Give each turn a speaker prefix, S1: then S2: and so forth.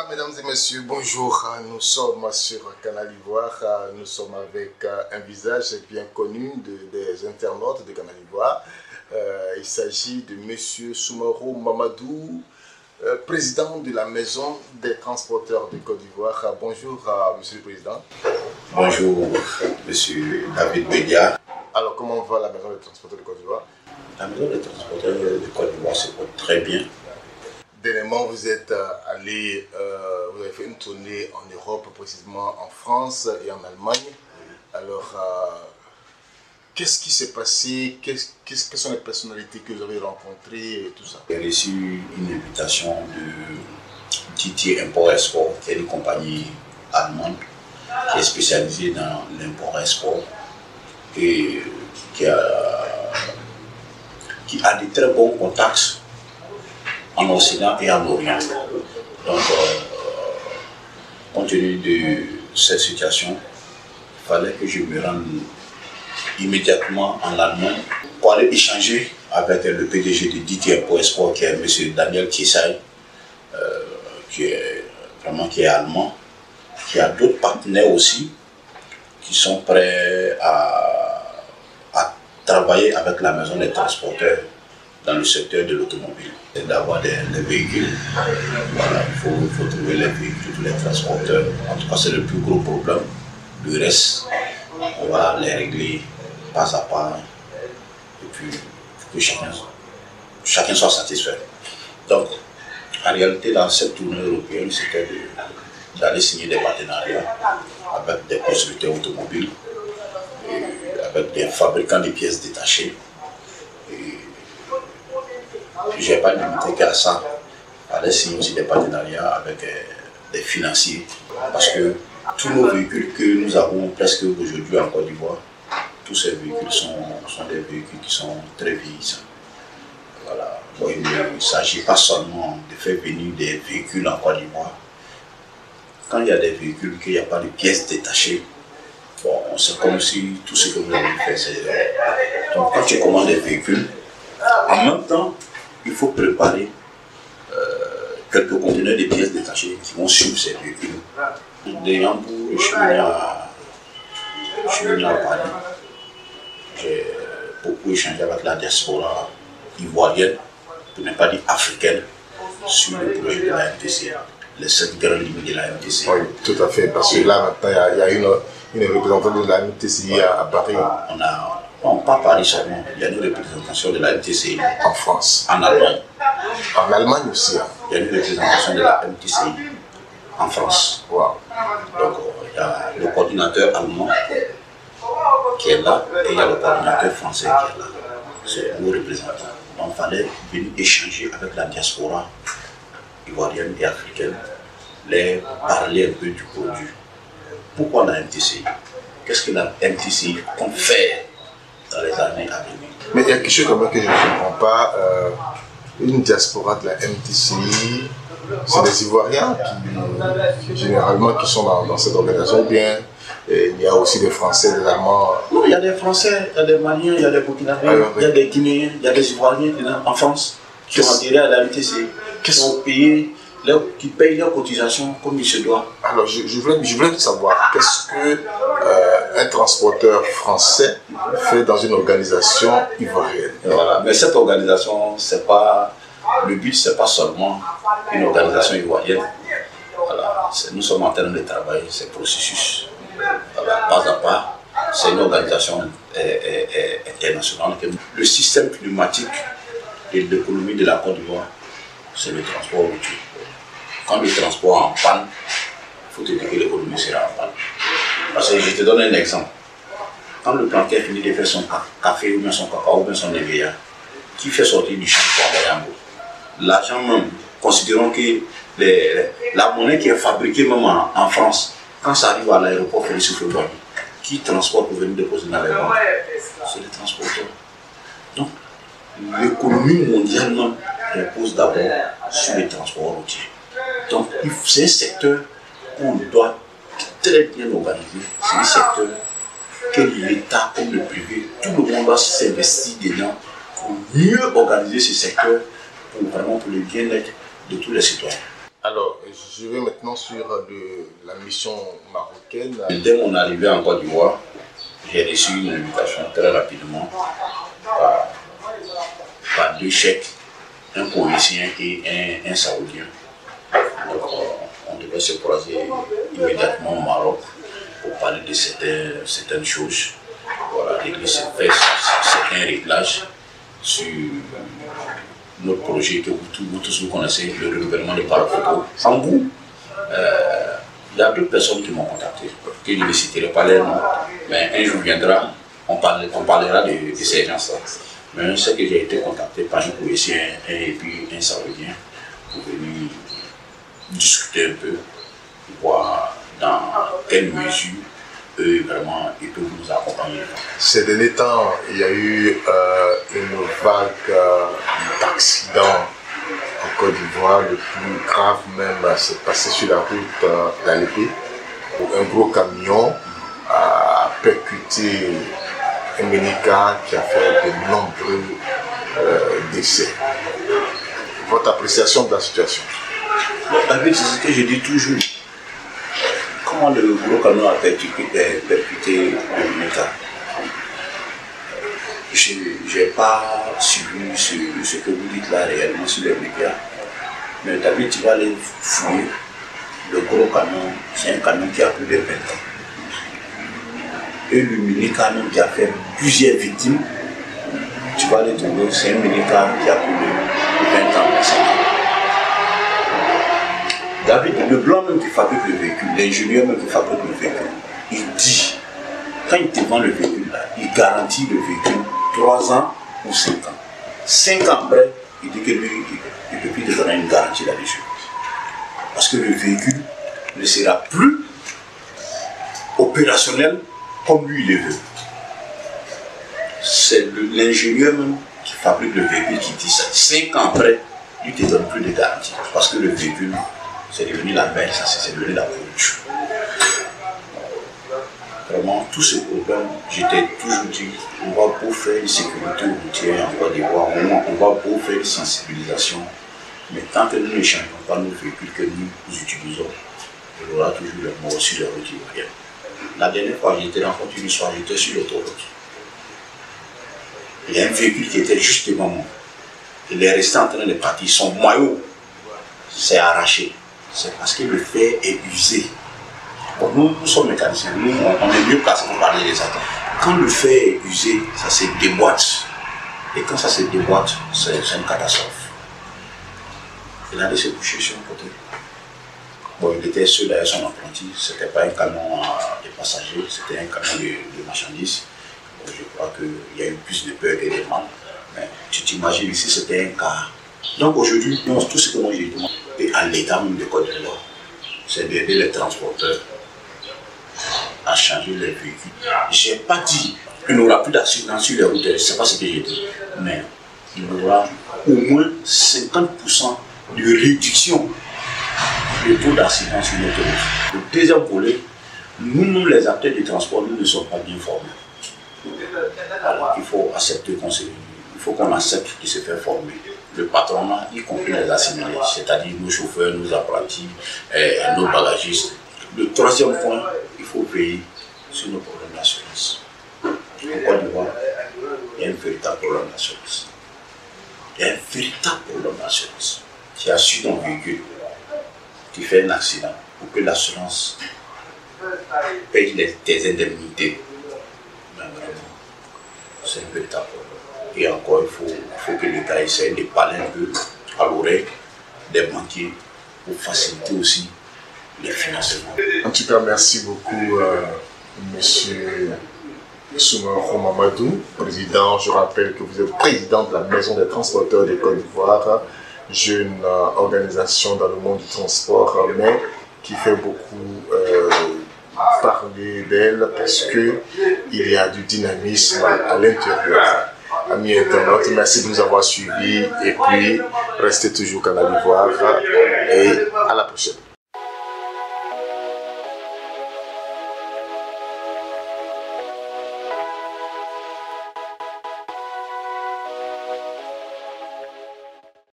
S1: Voilà, mesdames et messieurs, bonjour. Nous sommes sur Canal Ivoire. Nous sommes avec un visage bien connu des internautes de Canal Ivoire. Il s'agit de monsieur Soumaro Mamadou, président de la Maison des transporteurs de Côte d'Ivoire. Bonjour, monsieur le président.
S2: Bonjour, monsieur David Bédia.
S1: Alors, comment va la Maison des transporteurs de Côte d'Ivoire?
S2: La Maison des transporteurs de Côte d'Ivoire se porte très bien.
S1: Dernièrement, vous êtes allé, vous avez fait une tournée en Europe, précisément en France et en Allemagne. Alors, qu'est-ce qui s'est passé? Quelles sont les personnalités que vous avez rencontrées et tout ça?
S2: J'ai reçu une invitation de TT Import Export, qui est une compagnie allemande qui est spécialisée dans l'import-export et qui a de très bons contacts en Occident et en Orient. Donc, compte tenu de cette situation, il fallait que je me rende immédiatement en Allemagne pour aller échanger avec le PDG de TT Import Export, qui est M. Daniel Kiesay, qui est allemand, qui a d'autres partenaires aussi qui sont prêts à travailler avec la Maison des transporteurs dans le secteur de l'automobile. C'est d'avoir des véhicules. Voilà, il faut trouver les véhicules, tous les transporteurs. En tout cas, c'est le plus gros problème. Le reste, on va les régler pas à pas. Et puis, que chacun soit satisfait. Donc, en réalité, dans cette tournée européenne, c'était d'aller signer des partenariats avec des constructeurs automobiles, et avec des fabricants de pièces détachées. Je n'ai pas limité qu'à ça. Il fallait signer aussi des partenariats avec des financiers. Parce que tous nos véhicules que nous avons presque aujourd'hui en Côte d'Ivoire, tous ces véhicules sont des véhicules qui sont très vieillissants. Voilà. Bon, il ne s'agit pas seulement de faire venir des véhicules en Côte d'Ivoire. Quand il y a des véhicules, qu'il n'y a pas de pièces détachées, bon, c'est comme si tout ce que vous avez fait, c'est... Donc quand tu commandes des véhicules, en même temps, il faut préparer quelques conteneurs de pièces détachées qui vont suivre ces véhicules. De Yambou, je suis venu à Paris. J'ai beaucoup échangé avec la diaspora ivoirienne, pour ne pas dire africaine, sur le projet de la MTC, les 7 grandes lignes de la MTC.
S1: Oui, tout à fait, parce que là maintenant, il y a une représentante de la MTCI à Paris.
S2: Non, pas Paris seulement, il y a une représentation de la MTCI.
S1: En France.
S2: En Allemagne.
S1: En Allemagne aussi. Hein.
S2: Il y a une représentation de la MTCI en France.
S1: Wow.
S2: Donc, il y a le coordinateur allemand qui est là et il y a le coordinateur français qui est là. C'est nos représentants. Donc, il fallait venir échanger avec la diaspora ivoirienne et africaine, les parler un peu du produit. Pourquoi la MTCI? Qu'est-ce que la MTCI compte faire dans les années à venir?
S1: Mais il y a quelque chose comme que je ne comprends pas. Une diaspora de la MTCI, c'est des Ivoiriens qui généralement qui sont dans cette organisation, bien il y a aussi des Français, des Allemands.
S2: Non, il y a des Français, il y a des Maliens, il y a des Burkinabés, il y a des Guinéens, il y a des Ivoiriens en France qui ont adhéré à la MTCI, qui payent leurs cotisations comme il se doit.
S1: Alors, je voulais savoir, qu'est-ce qu'un transporteur français fait dans une organisation ivoirienne?
S2: Voilà. Mais cette organisation, le but, ce n'est pas seulement une organisation ivoirienne. Voilà. Nous sommes en train de travailler ces processus, voilà, pas à pas. C'est une organisation internationale. Le système pneumatique et l'économie de la Côte d'Ivoire, c'est le transport routier. Quand le transport est en panne, il faut te dire que l'économie sera en panne. Parce que je te donne un exemple. Quand le planquet finit de faire son café ou bien son cacao ou bien son éveillard, qui fait sortir du champ pour envoyer en bout? L'argent même, considérons que la monnaie qui est fabriquée même en France, quand ça arrive à l'aéroport Félix Houphouët-Boigny, qui transporte pour venir déposer dans les banques? C'est les transporteurs. Donc, l'économie mondiale même repose d'abord sur les transports routiers. Donc, c'est un secteur qu'on doit très bien organiser. C'est un secteur que l'État comme le privé, tout le monde doit s'investir dedans pour mieux organiser ce secteur pour le bien-être de tous les citoyens.
S1: Alors, je vais maintenant sur la mission marocaine.
S2: Dès mon arrivée en Côte d'Ivoire, j'ai reçu une invitation très rapidement par deux chèques, un Koweïtien et un Saoudien. Donc, on devait se croiser immédiatement au Maroc pour parler de certaines choses. Voilà, l'église s'est fait certains réglages sur notre projet que vous tous vous connaissez, le renouvellement de Parafoto. En bout, il y a d'autres personnes qui m'ont contacté, que je ne citerai pas les noms, mais un jour viendra, on parlera de ces gens-là. Mais je sais que j'ai été contacté par un Koweïtien et puis un Saoudien pour venir discuter un peu, voir dans quelle mesure eux vraiment ils peuvent nous accompagner.
S1: Ces derniers temps, il y a eu une vague d'accidents en Côte d'Ivoire. Le plus grave même s'est passé sur la route d'Alépé, où un gros camion a percuté un minicar qui a fait de nombreux décès. Votre appréciation de la situation?
S2: David, c'est ce que je dis toujours. Comment le gros camion a percuté le minicar? Je n'ai pas suivi ce que vous dites là réellement sur les médias. Mais David, tu vas aller fouiller. Le gros camion, c'est un camion qui a plus de 20 ans. Et le mini-camion qui a fait plusieurs victimes, tu vas aller trouver, c'est un mini-car qui a plus de 20 ans. David, le blanc même qui fabrique le véhicule, l'ingénieur même qui fabrique le véhicule, il dit, quand il te vend le véhicule là, il garantit le véhicule 3 ans ou 5 ans. 5 ans après, il dit que lui, il ne peut plus te donner une garantie là-dessus. Parce que le véhicule ne sera plus opérationnel comme lui il le veut. C'est l'ingénieur même qui fabrique le véhicule qui dit ça. 5 ans après, lui ne te donne plus de garantie. Parce que le véhicule, c'est devenu la mer, c'est devenu la production. Vraiment, tous ces problèmes, j'étais toujours dit, on va pour faire une sécurité routière en Côte d'Ivoire, on va pour faire une sensibilisation. Mais tant que nous ne changeons pas nos véhicules que nous utilisons, il y aura toujours les morts sur les routes ivoiriennes. La dernière fois, j'étais rencontré une histoire, j'étais sur l'autoroute. Il y a un véhicule qui était juste devant moi. Il est resté en train de partir. Son maillot s'est arraché. C'est parce que le fer est usé. Bon, nous sommes mécaniciens, nous on est mieux placés pour parler des attaques. Quand le fer est usé, ça se déboîte. Et quand ça se déboîte, c'est une catastrophe. Il a laissé coucher sur un côté. Bon, il était seul derrière son apprenti, ce n'était pas un camion de passagers, c'était un camion de marchandises. Bon, je crois qu'il y a eu plus de peur que de mal. Mais tu t'imagines ici, c'était un cas. Donc aujourd'hui, tout ce que moi j'ai demandé, et à l'État même de Côte d'Ivoire, c'est d'aider les transporteurs à changer les véhicules. Je n'ai pas dit qu'il n'y aura plus d'accidents sur les routes, ce n'est pas ce que j'ai dit, mais il y aura au moins 50% de réduction du taux d'accident sur notre route. Le deuxième volet, nous les acteurs du transport, nous ne sommes pas bien formés. Alors il faut accepter il faut qu'on accepte de se faire former. Le patronat, y compris les assimilés, c'est-à-dire nos chauffeurs, nos apprentis, nos bagagistes. Le troisième point, il faut veiller sur nos problèmes d'assurance. En Côte d'Ivoire, il y a un véritable problème d'assurance. Il y a un véritable problème d'assurance. Tu assures ton véhicule, tu fais un accident pour que l'assurance paye tes indemnités. Mais vraiment, c'est un véritable problème. Et encore, il faut que l'État essaie de parler un peu à l'oreille des banquiers pour faciliter aussi les financements.
S1: En tout cas, merci beaucoup, monsieur Soumaoro Mamadou, président. Je rappelle que vous êtes président de la Maison des transporteurs de Côte d'Ivoire, jeune organisation dans le monde du transport, mais qui fait beaucoup parler d'elle parce qu'il y a du dynamisme à l'intérieur. Amis internautes, merci de nous avoir suivis et puis restez toujours Canal d'Ivoire et à la prochaine.